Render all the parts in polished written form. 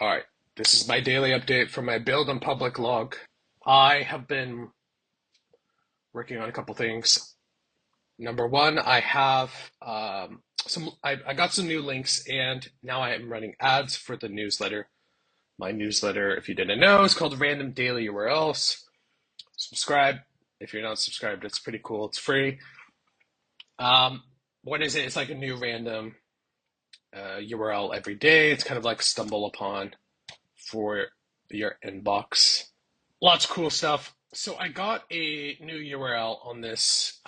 All right, this is my daily update from my build on public log. I have been working on a couple things. Number one, I have I got some new links, and now I am running ads for the newsletter. My newsletter, if you didn't know, is called Random Daily URLs. Subscribe if you're not subscribed. It's pretty cool. It's free. What is it? It's like a new random URL every day. It's kind of like stumble upon for your inbox. Lots of cool stuff. So I got a new URL on this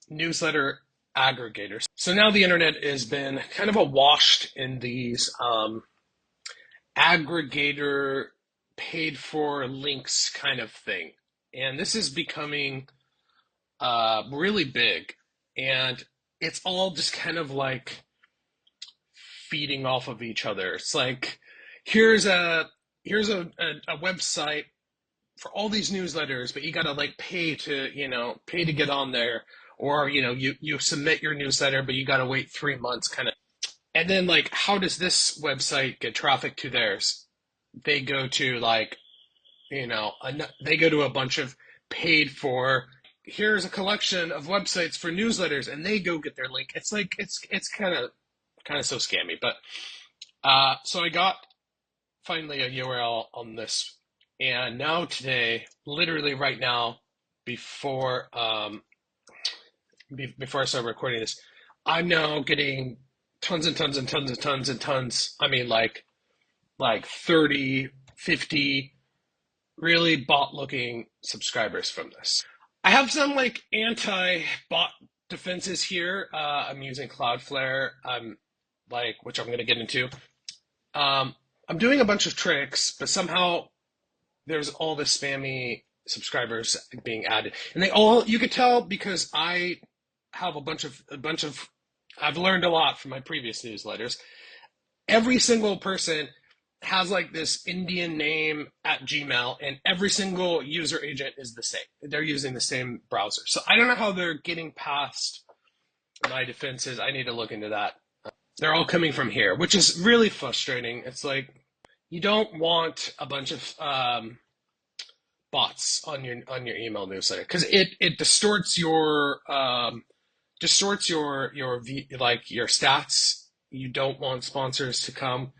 newsletter aggregator. So now the internet has been kind of awashed in these aggregator paid for links kind of thing. And this is becoming really big. And it's all just kind of like feeding off of each other. It's like, here's a website for all these newsletters, but you gotta like pay to get on there, or you submit your newsletter, but you gotta wait 3 months, kind of. And then like, how does this website get traffic to theirs? They go to like, they go to a bunch of paid for. Here's a collection of websites for newsletters, and they go get their link. It's like it's kind of so scammy, but so I got finally a URL on this. And now today, literally right now, before before I start recording this, I'm now getting tons and tons and tons and tons and tons. I mean, like 30, 50 really bot-looking subscribers from this. I have some like anti-bot defenses here. I'm using Cloudflare, which I'm going to get into. I'm doing a bunch of tricks, but somehow there's all the spammy subscribers being added, and you could tell because I have a bunch of I've learned a lot from my previous newsletters. Every single person has like this Indian name at Gmail, and every single user agent is the same. They're using the same browser. So I don't know how they're getting past my defenses. I need to look into that. They're all coming from here, which is really frustrating. It's like, you don't want a bunch of bots on your email newsletter, because it distorts your your stats. You don't want sponsors to come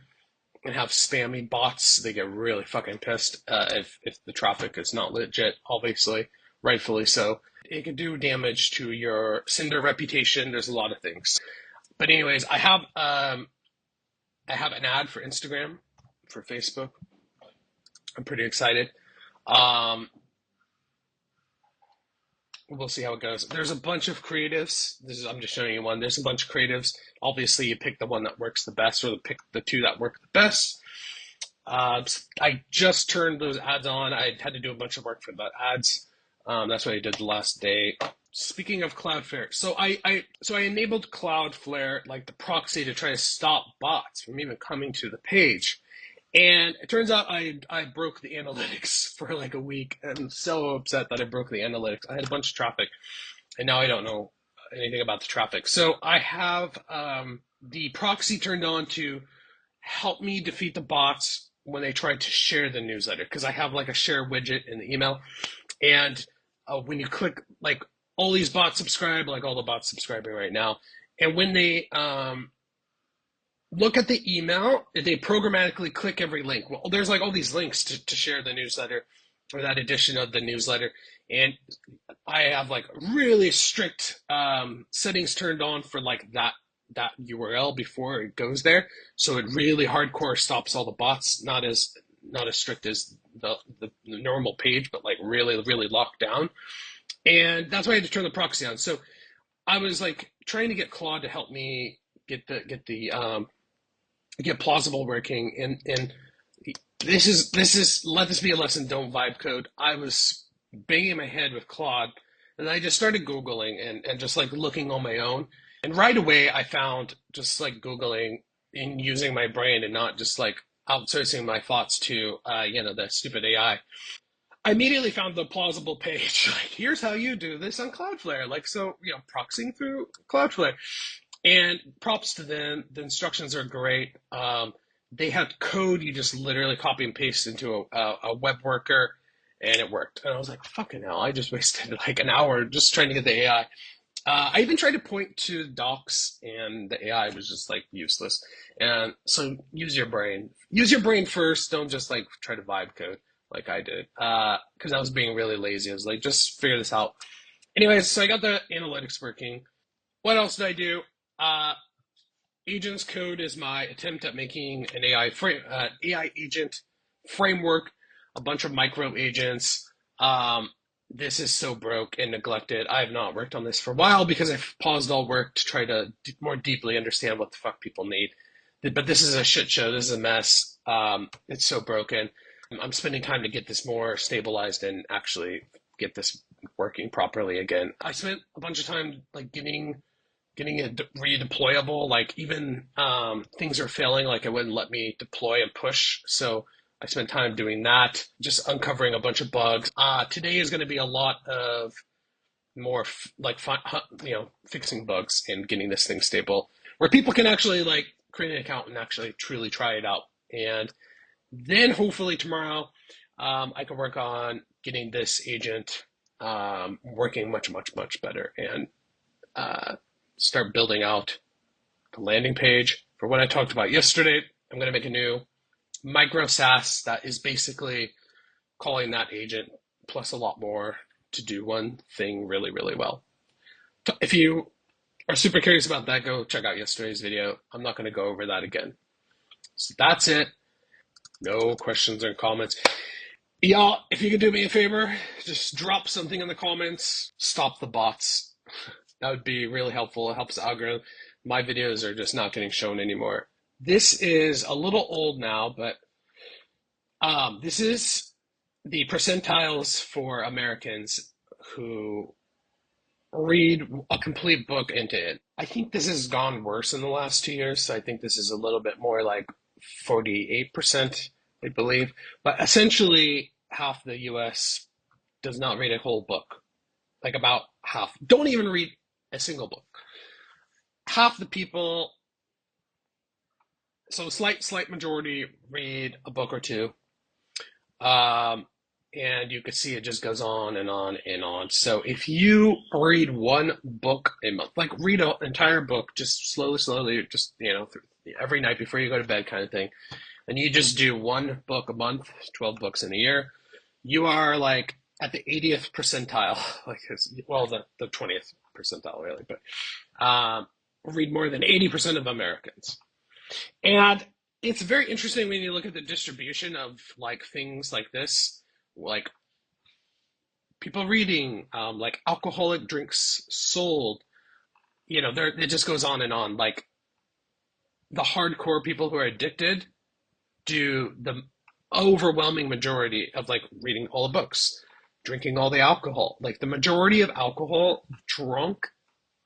and have spammy bots. They get really fucking pissed if the traffic is not legit, obviously, rightfully so. It can do damage to your sender reputation. There's a lot of things. But anyways, I have an ad for Instagram, for Facebook. I'm pretty excited. We'll see how it goes. There's a bunch of creatives. I'm just showing you one. There's a bunch of creatives. Obviously, you pick the one that works the best, or pick the two that work the best. I just turned those ads on. I had to do a bunch of work for the ads. That's what I did the last day. Speaking of Cloudflare, so I enabled Cloudflare, like the proxy, to try to stop bots from even coming to the page. And it turns out I broke the analytics for like a week. I'm so upset that I broke the analytics. I had a bunch of traffic, and now I don't know anything about the traffic. So I have the proxy turned on to help me defeat the bots when they try to share the newsletter, because I have like a share widget in the email. And when you click, like, all these bots subscribe, like all the bots subscribing right now, and when they look at the email, they programmatically click every link. Well, there's like all these links to share the newsletter, or that edition of the newsletter. And I have like really strict settings turned on for like that URL before it goes there. So it really hardcore stops all the bots, not as strict as the normal page, but like really, really locked down. And that's why I had to turn the proxy on. So I was like trying to get Claude to help me get plausible working, and this is let this be a lesson. Don't vibe code. I was banging my head with Claude, and I just started Googling and just like looking on my own. And right away I found, just like Googling and using my brain and not just like outsourcing my thoughts to the stupid AI. I immediately found the plausible page. Like, here's how you do this on Cloudflare. Like, so, proxying through Cloudflare. And props to them. The instructions are great. they had code you just literally copy and paste into a web worker, and it worked. And I was like, fucking hell, I just wasted like an hour just trying to get the AI. I even tried to point to docs, and the AI was just like useless. And so use your brain. Use your brain first. Don't just like try to vibe code like I did. Because I was being really lazy. I was like, just figure this out. Anyways, so I got the analytics working. What else did I do? Uh, AgentsCode is my attempt at making an AI agent framework, a bunch of micro agents. This is so broke and neglected. I have not worked on this for a while because I've paused all work to try to more deeply understand what the fuck people need. But this is a shit show. This is a mess. It's so broken. I'm spending time to get this more stabilized and actually get this working properly again. I spent a bunch of time like getting it redeployable. Like even things are failing, like it wouldn't let me deploy and push. So I spent time doing that, just uncovering a bunch of bugs. Today is going to be a lot of more fixing bugs and getting this thing stable, where people can actually like create an account and actually truly try it out. And then hopefully tomorrow, I can work on getting this agent working much, much, much better, and uh, start building out the landing page for what I talked about yesterday. I'm going to make a new micro SaaS that is basically calling that agent plus a lot more to do one thing really, really well. If you are super curious about that, go check out yesterday's video. I'm not going to go over that again. So that's it. No questions or comments. Y'all, if you could do me a favor, just drop something in the comments. Stop the bots. That would be really helpful. It helps the algorithm. My videos are just not getting shown anymore. This is a little old now, but this is the percentiles for Americans who read a complete book into it. I think this has gone worse in the last 2 years, so I think this is a little bit more like 48%, I believe. But essentially, half the US does not read a whole book. Like about half. Don't even read a single book. Half the people, so slight majority, read a book or two. And you can see it just goes on and on and on. So if you read one book a month, like read an entire book, just slowly, just, every night before you go to bed kind of thing, and you just do one book a month, 12 books in a year, you are like at the 80th percentile, like, well, the 20th percentile really, but read more than 80% of Americans. And it's very interesting when you look at the distribution of like things like this, like people reading, like alcoholic drinks sold, it just goes on and on. Like the hardcore people who are addicted do the overwhelming majority of like reading all the books, drinking all the alcohol. Like the majority of alcohol drunk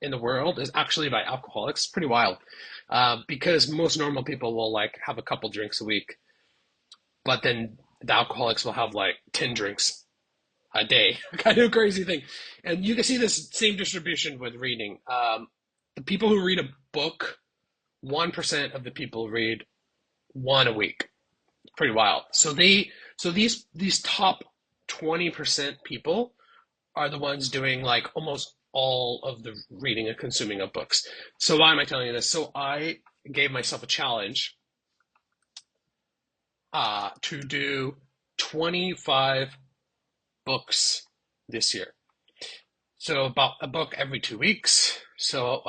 in the world is actually by alcoholics. It's pretty wild. Because most normal people will like have a couple drinks a week, but then the alcoholics will have like 10 drinks a day. Kind of a crazy thing. And you can see this same distribution with reading. The people who read a book, 1% of the people read one a week. Pretty wild. So these top 20% people are the ones doing like almost all of the reading and consuming of books. So why am I telling you this? So I gave myself a challenge to do 25 books this year. So about a book every 2 weeks. So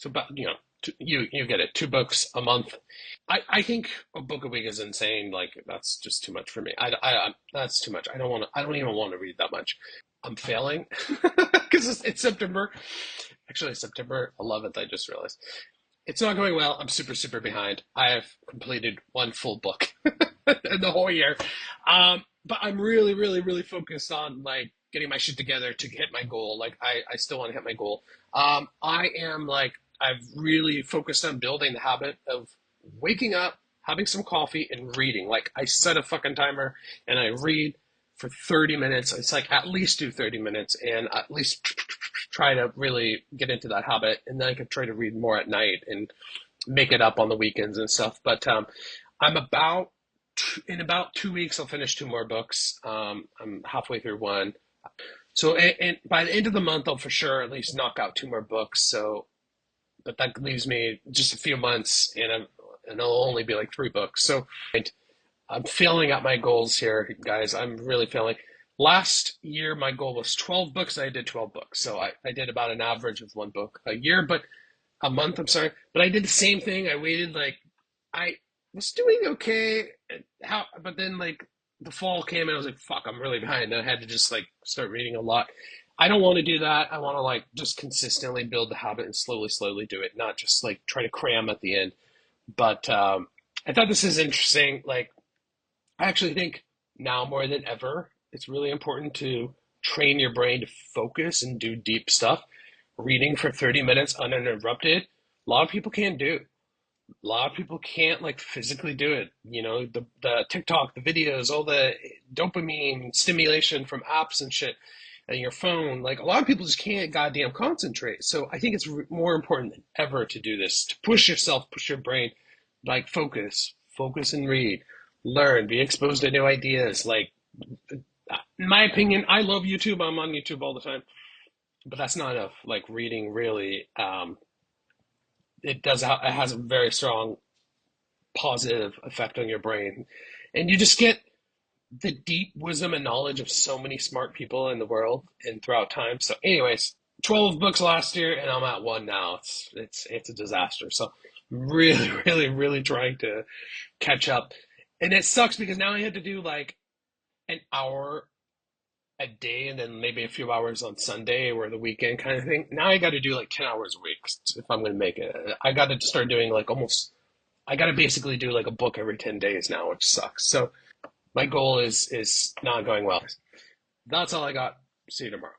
about you get it, 2 books a month. I think a book a week is insane. Like that's just too much for me. That's too much. I don't even want to read that much. I'm failing because it's September. Actually, September 11th. I just realized it's not going well. I'm super behind. I have completed one full book in the whole year, but I'm really focused on like getting my shit together to hit my goal. Like I still want to hit my goal. I've really focused on building the habit of waking up, having some coffee, and reading. Like I set a fucking timer and I read for 30 minutes. It's like at least do 30 minutes and at least try to really get into that habit. And then I could try to read more at night and make it up on the weekends and stuff. But I'm about in about 2 weeks I'll finish two more books. I'm halfway through one. So and by the end of the month I'll for sure at least knock out two more books. So but that leaves me just a few months and it'll only be like three books. So I'm failing at my goals here, guys. I'm really failing. Last year, my goal was 12 books. And I did 12 books. So I did about an average of one book a year, but a month, I'm sorry. But I did the same thing. I waited like, I was doing okay. But then like the fall came and I was like, fuck, I'm really behind. And I had to just like start reading a lot. I don't want to do that. I want to like just consistently build the habit and slowly do it, not just like try to cram at the end. But I thought this is interesting. Like, I actually think now more than ever, it's really important to train your brain to focus and do deep stuff. Reading for 30 minutes uninterrupted, a lot of people can't do. A lot of people can't like physically do it. You know, the TikTok, the videos, all the dopamine stimulation from apps and shit and your phone. Like a lot of people just can't goddamn concentrate. So I think it's more important than ever to do this, to push yourself, push your brain, like focus and read, learn, be exposed to new ideas. Like, in my opinion, I love YouTube. I'm on YouTube all the time, but that's not enough. Like reading really, it has a very strong positive effect on your brain, and you just get the deep wisdom and knowledge of so many smart people in the world and throughout time. So, anyways, 12 books last year, and I'm at one now. It's a disaster. So, really, really trying to catch up, and it sucks because now I had to do like an hour a day and then maybe a few hours on Sunday or the weekend kind of thing. Now I got to do like 10 hours a week if I'm going to make it. I got to start doing like I got to basically do like a book every 10 days now, which sucks. So my goal is not going well. That's all I got. See you tomorrow.